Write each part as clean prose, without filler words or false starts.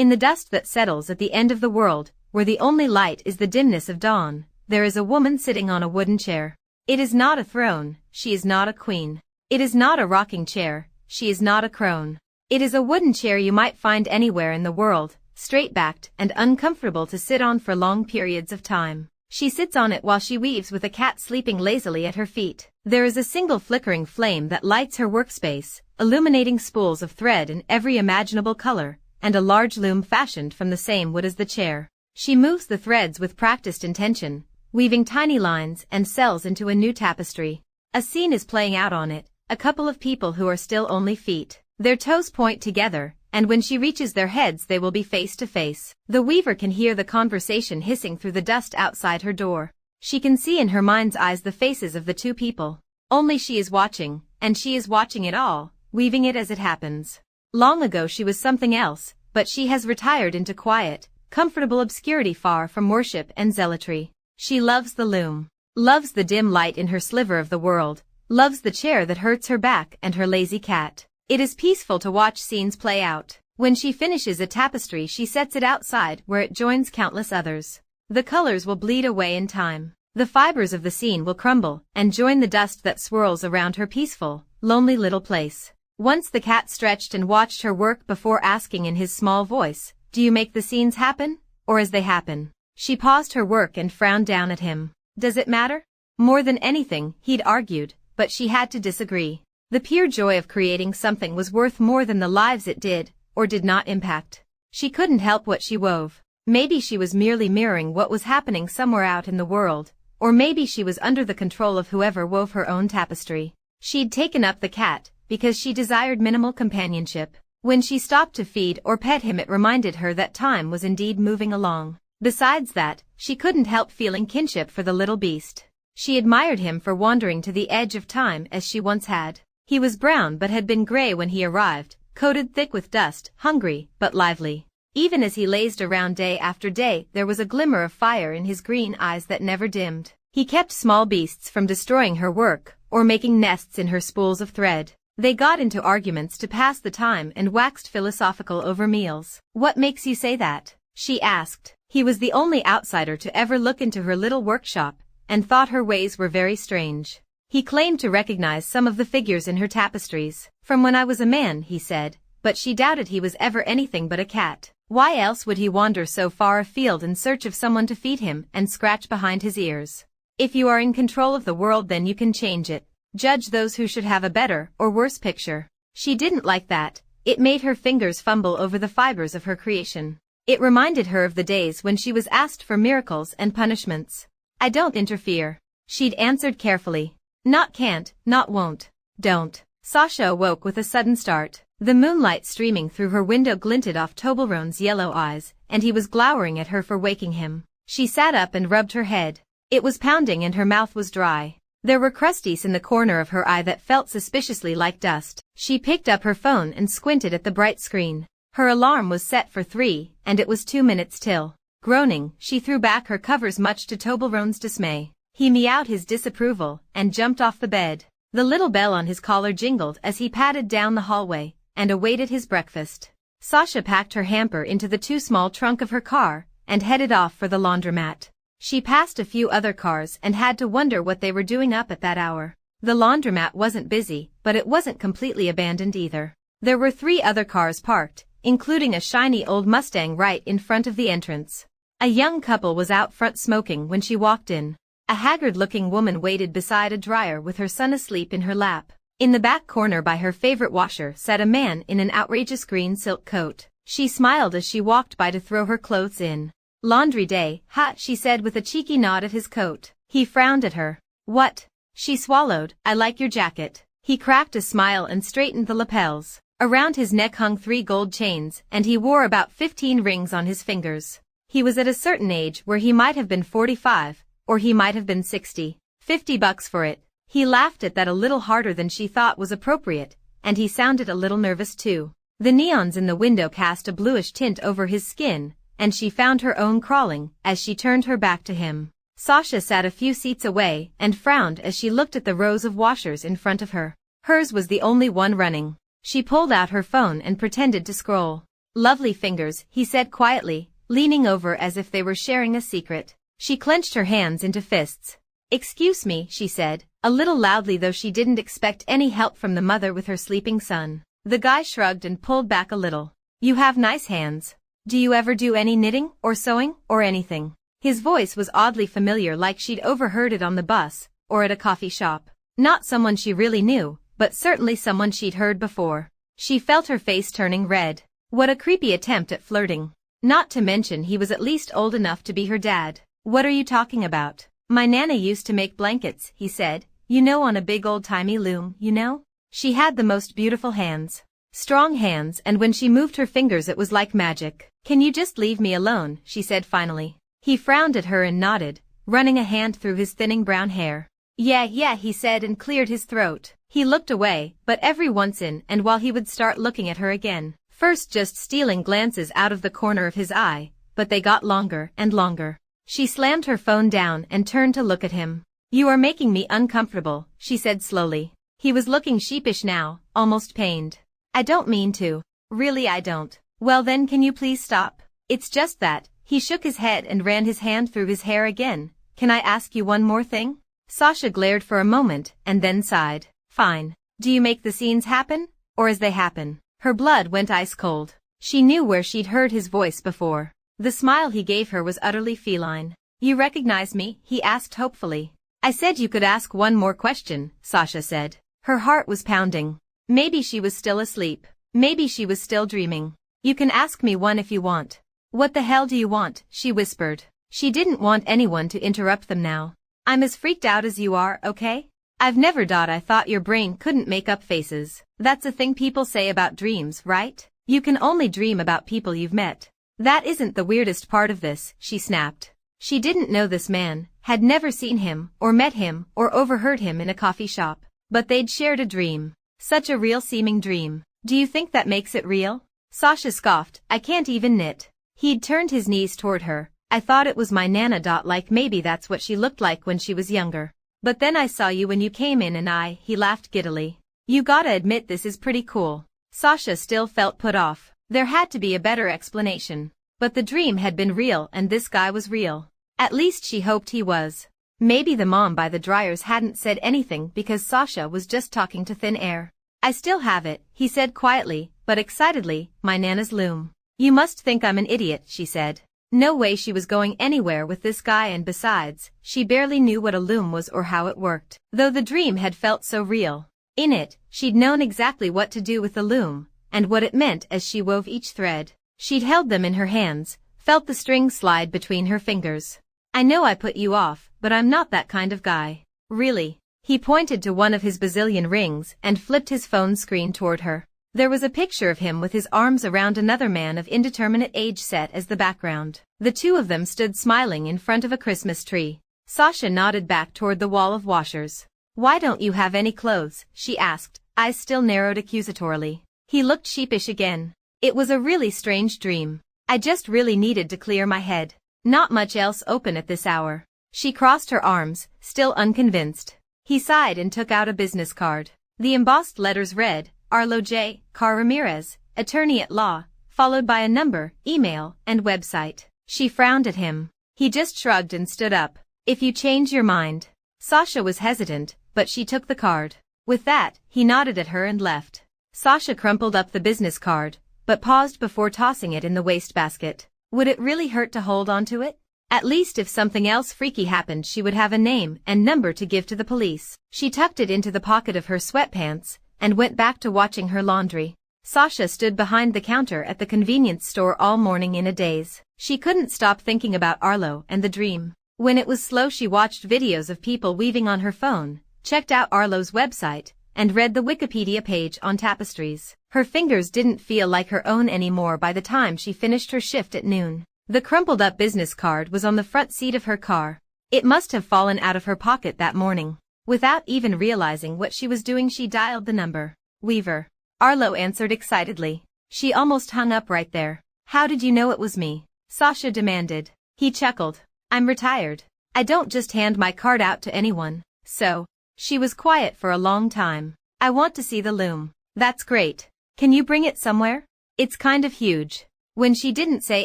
In the dust that settles at the end of the world, where the only light is the dimness of dawn, there is a woman sitting on a wooden chair. It is not a throne, she is not a queen. It is not a rocking chair, she is not a crone. It is a wooden chair you might find anywhere in the world, straight-backed and uncomfortable to sit on for long periods of time. She sits on it while she weaves with a cat sleeping lazily at her feet. There is a single flickering flame that lights her workspace, illuminating spools of thread in every imaginable color, and a large loom fashioned from the same wood as the chair. She moves the threads with practiced intention, weaving tiny lines and cells into a new tapestry. A scene is playing out on it, a couple of people who are still only feet. Their toes point together, and when she reaches their heads they will be face to face. The weaver can hear the conversation hissing through the dust outside her door. She can see in her mind's eyes the faces of the two people. Only she is watching, and she is watching it all, weaving it as it happens. Long ago she was something else, but she has retired into quiet, comfortable obscurity far from worship and zealotry. She loves the loom, loves the dim light in her sliver of the world, loves the chair that hurts her back and her lazy cat. It is peaceful to watch scenes play out. When she finishes a tapestry she sets it outside where it joins countless others. The colors will bleed away in time. The fibers of the scene will crumble and join the dust that swirls around her peaceful, lonely little place. Once the cat stretched and watched her work before asking in his small voice, "Do you make the scenes happen, or as they happen?" She paused her work and frowned down at him. Does it matter? More than anything, he'd argued, but she had to disagree. The pure joy of creating something was worth more than the lives it did, or did not impact. She couldn't help what she wove. Maybe she was merely mirroring what was happening somewhere out in the world, or maybe she was under the control of whoever wove her own tapestry. She'd taken up the cat, because she desired minimal companionship. When she stopped to feed or pet him it reminded her that time was indeed moving along. Besides that, she couldn't help feeling kinship for the little beast. She admired him for wandering to the edge of time as she once had. He was brown but had been gray when he arrived, coated thick with dust, hungry but lively. Even as he lazed around day after day there was a glimmer of fire in his green eyes that never dimmed. He kept small beasts from destroying her work, or making nests in her spools of thread. They got into arguments to pass the time and waxed philosophical over meals. "What makes you say that?" she asked. He was the only outsider to ever look into her little workshop, and thought her ways were very strange. He claimed to recognize some of the figures in her tapestries. "From when I was a man," he said, but she doubted he was ever anything but a cat. Why else would he wander so far afield in search of someone to feed him and scratch behind his ears? If you are in control of the world then you can change it. Judge those who should have a better or worse picture. She didn't like that. It made her fingers fumble over the fibers of her creation. It reminded her of the days when she was asked for miracles and punishments. "I don't interfere," she'd answered carefully. "Not can't, not won't, don't." Sasha awoke with a sudden start. The moonlight streaming through her window glinted off Toblerone's yellow eyes, and he was glowering at her for waking him. She sat up and rubbed her head. It was pounding and her mouth was dry. There were crusties in the corner of her eye that felt suspiciously like dust. She picked up her phone and squinted at the bright screen. Her alarm was set for 3, and it was 2 minutes till. Groaning, she threw back her covers much to Toblerone's dismay. He meowed his disapproval, and jumped off the bed. The little bell on his collar jingled as he padded down the hallway, and awaited his breakfast. Sasha packed her hamper into the too small trunk of her car, and headed off for the laundromat. She passed a few other cars and had to wonder what they were doing up at that hour. The laundromat wasn't busy, but it wasn't completely abandoned either. There were 3 other cars parked, including a shiny old Mustang right in front of the entrance. A young couple was out front smoking when she walked in. A haggard-looking woman waited beside a dryer with her son asleep in her lap. In the back corner by her favorite washer sat a man in an outrageous green silk coat. She smiled as she walked by to throw her clothes in. "Laundry day, ha," she said with a cheeky nod at his coat. He frowned at her. "What?" She swallowed. "I like your jacket." He cracked a smile and straightened the lapels. Around his neck hung 3 gold chains, and he wore about 15 rings on his fingers. He was at a certain age where he might have been 45, or he might have been 60. $50 for it. He laughed at that a little harder than she thought was appropriate, and he sounded a little nervous too. The neons in the window cast a bluish tint over his skin, and she found her own crawling as she turned her back to him. Sasha sat a few seats away and frowned as she looked at the rows of washers in front of her. Hers was the only one running. She pulled out her phone and pretended to scroll. Lovely fingers, he said quietly, leaning over as if they were sharing a secret. She clenched her hands into fists. Excuse me, she said, a little loudly though she didn't expect any help from the mother with her sleeping son. The guy shrugged and pulled back a little. You have nice hands. Do you ever do any knitting, or sewing, or anything? His voice was oddly familiar, like she'd overheard it on the bus, or at a coffee shop. Not someone she really knew, but certainly someone she'd heard before. She felt her face turning red. What a creepy attempt at flirting. Not to mention he was at least old enough to be her dad. What are you talking about? My Nana used to make blankets, he said. You know, on a big old-timey loom, you know? She had the most beautiful hands. Strong hands, and when she moved her fingers it was like magic. Can you just leave me alone, she said finally. He frowned at her and nodded, running a hand through his thinning brown hair. Yeah, he said and cleared his throat. He looked away, but every once in and while he would start looking at her again. First just stealing glances out of the corner of his eye, but they got longer and longer. She slammed her phone down and turned to look at him. You are making me uncomfortable, she said slowly. He was looking sheepish now, almost pained. I don't mean to. Really I don't. Well then can you please stop? It's just that. He shook his head and ran his hand through his hair again. Can I ask you one more thing? Sasha glared for a moment and then sighed. Fine. Do you make the scenes happen, or as they happen? Her blood went ice cold. She knew where she'd heard his voice before. The smile he gave her was utterly feline. You recognize me? He asked hopefully. I said you could ask one more question, Sasha said. Her heart was pounding. Maybe she was still asleep. Maybe she was still dreaming. You can ask me one if you want. What the hell do you want? She whispered. She didn't want anyone to interrupt them now. I'm as freaked out as you are, okay? I've never thought your brain couldn't make up faces. That's a thing people say about dreams, right? You can only dream about people you've met. That isn't the weirdest part of this, she snapped. She didn't know this man, had never seen him, or met him, or overheard him in a coffee shop. But they'd shared a dream. Such a real-seeming dream. Do you think that makes it real? Sasha scoffed. I can't even knit. He'd turned his knees toward her. I thought it was my Nana. Like maybe that's what she looked like when she was younger. But then I saw you when you came in and he laughed giddily. You gotta admit this is pretty cool. Sasha still felt put off. There had to be a better explanation. But the dream had been real and this guy was real. At least she hoped he was. Maybe the mom by the dryers hadn't said anything because Sasha was just talking to thin air. I still have it, he said quietly, but excitedly, my Nana's loom. You must think I'm an idiot, she said. No way she was going anywhere with this guy, and besides, she barely knew what a loom was or how it worked, though the dream had felt so real. In it, she'd known exactly what to do with the loom, and what it meant as she wove each thread. She'd held them in her hands, felt the string slide between her fingers. I know I put you off, but I'm not that kind of guy. Really. He pointed to one of his bazillion rings and flipped his phone screen toward her. There was a picture of him with his arms around another man of indeterminate age set as the background. The two of them stood smiling in front of a Christmas tree. Sasha nodded back toward the wall of washers. Why don't you have any clothes? She asked, eyes still narrowed accusatorily. He looked sheepish again. It was a really strange dream. I just really needed to clear my head. Not much else open at this hour. She crossed her arms, still unconvinced. He sighed and took out a business card. The embossed letters read, Arlo J. Carr Ramirez, attorney at law, followed by a number, email, and website. She frowned at him. He just shrugged and stood up. If you change your mind. Sasha was hesitant, but she took the card. With that, he nodded at her and left. Sasha crumpled up the business card, but paused before tossing it in the wastebasket. Would it really hurt to hold on to it? At least if something else freaky happened she would have a name and number to give to the police. She tucked it into the pocket of her sweatpants and went back to watching her laundry. Sasha stood behind the counter at the convenience store all morning in a daze. She couldn't stop thinking about Arlo and the dream. When it was slow she watched videos of people weaving on her phone, checked out Arlo's website, and read the Wikipedia page on tapestries. Her fingers didn't feel like her own anymore by the time she finished her shift at noon. The crumpled up business card was on the front seat of her car. It must have fallen out of her pocket that morning. Without even realizing what she was doing she dialed the number. Weaver. Arlo answered excitedly. She almost hung up right there. How did you know it was me? Sasha demanded. He chuckled. I'm retired. I don't just hand my card out to anyone. So. She was quiet for a long time. I want to see the loom. That's great. Can you bring it somewhere? It's kind of huge. When she didn't say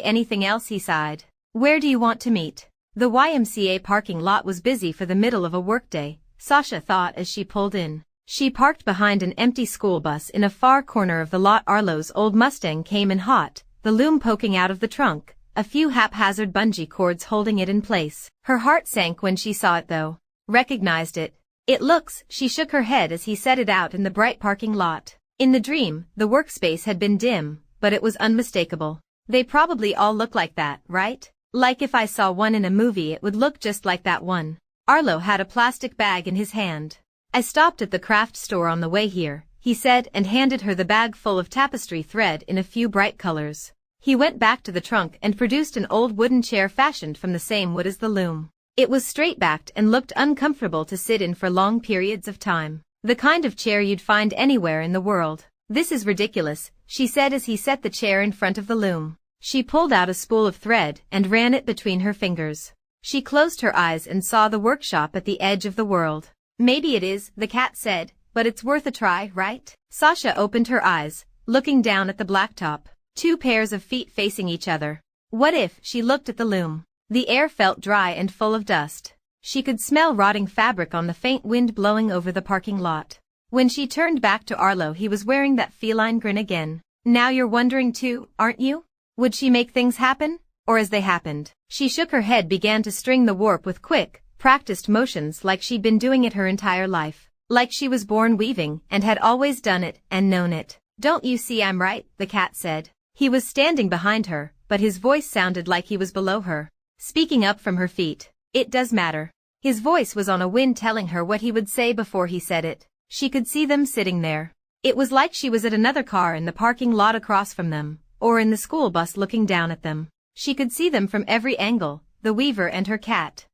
anything else, he sighed. Where do you want to meet? The YMCA parking lot was busy for the middle of a workday, Sasha thought as she pulled in. She parked behind an empty school bus in a far corner of the lot. Arlo's old Mustang came in hot, the loom poking out of the trunk, a few haphazard bungee cords holding it in place. Her heart sank when she saw it though. Recognized it. It looks, she shook her head as he set it out in the bright parking lot. In the dream, the workspace had been dim, but it was unmistakable. They probably all look like that, right? Like if I saw one in a movie it would look just like that one. Arlo had a plastic bag in his hand. I stopped at the craft store on the way here, he said and handed her the bag full of tapestry thread in a few bright colors. He went back to the trunk and produced an old wooden chair fashioned from the same wood as the loom. It was straight-backed and looked uncomfortable to sit in for long periods of time. The kind of chair you'd find anywhere in the world. This is ridiculous, she said as he set the chair in front of the loom. She pulled out a spool of thread and ran it between her fingers. She closed her eyes and saw the workshop at the edge of the world. Maybe it is, the cat said, but it's worth a try, right? Sasha opened her eyes, looking down at the blacktop. 2 pairs of feet facing each other. What if, she looked at the loom. The air felt dry and full of dust. She could smell rotting fabric on the faint wind blowing over the parking lot. When she turned back to Arlo, he was wearing that feline grin again. Now you're wondering too, aren't you? Would she make things happen? Or as they happened? She shook her head, began to string the warp with quick, practiced motions like she'd been doing it her entire life. Like she was born weaving and had always done it and known it. Don't you see I'm right? The cat said. He was standing behind her, but his voice sounded like he was below her. Speaking up from her feet. It does matter. His voice was on a wind telling her what he would say before he said it. She could see them sitting there. It was like she was at another car in the parking lot across from them, or in the school bus looking down at them. She could see them from every angle, the weaver and her cat.